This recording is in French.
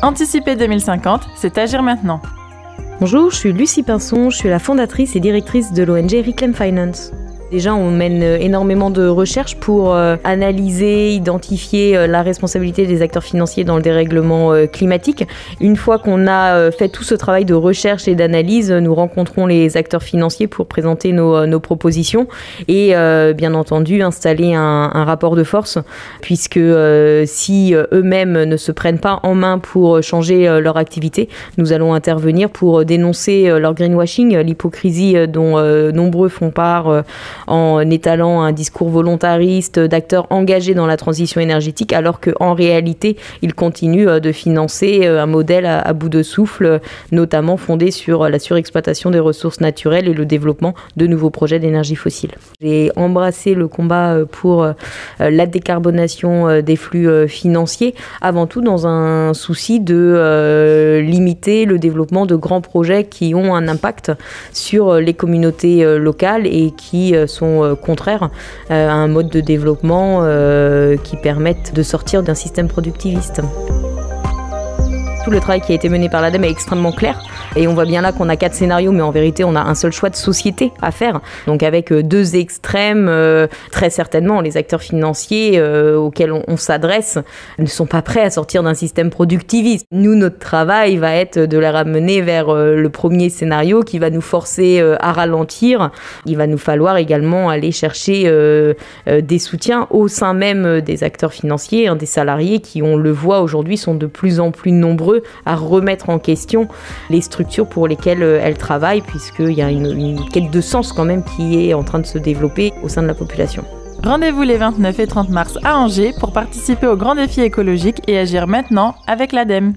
Anticiper 2050, c'est agir maintenant. Bonjour, je suis Lucie Pinson, je suis la fondatrice et directrice de l'ONG Reclaim Finance. Déjà, on mène énormément de recherches pour analyser, identifier la responsabilité des acteurs financiers dans le dérèglement climatique. Une fois qu'on a fait tout ce travail de recherche et d'analyse, nous rencontrons les acteurs financiers pour présenter nos propositions et bien entendu installer un rapport de force, puisque si eux-mêmes ne se prennent pas en main pour changer leur activité, nous allons intervenir pour dénoncer leur greenwashing, l'hypocrisie dont nombreux font part en étalant un discours volontariste d'acteurs engagés dans la transition énergétique, alors qu'en réalité, ils continuent de financer un modèle à bout de souffle, notamment fondé sur la surexploitation des ressources naturelles et le développement de nouveaux projets d'énergie fossile. J'ai embrassé le combat pour la décarbonation des flux financiers, avant tout dans un souci de limiter le développement de grands projets qui ont un impact sur les communautés locales et qui sont contraires à un mode de développement qui permette de sortir d'un système productiviste. Tout le travail qui a été mené par l'ADEME est extrêmement clair et on voit bien là qu'on a 4 scénarios, mais en vérité on a un seul choix de société à faire. Donc avec 2 extrêmes, très certainement les acteurs financiers auxquels on s'adresse ne sont pas prêts à sortir d'un système productiviste. Nous, notre travail va être de les ramener vers le premier scénario qui va nous forcer à ralentir. Il va nous falloir également aller chercher des soutiens au sein même des acteurs financiers, des salariés qui, on le voit aujourd'hui, sont de plus en plus nombreux à remettre en question les structures pour lesquelles elles travaillent, puisqu'il y a une quête de sens quand même qui est en train de se développer au sein de la population. Rendez-vous les 29 et 30 mars à Angers pour participer au grand défi écologique et agir maintenant avec l'ADEME.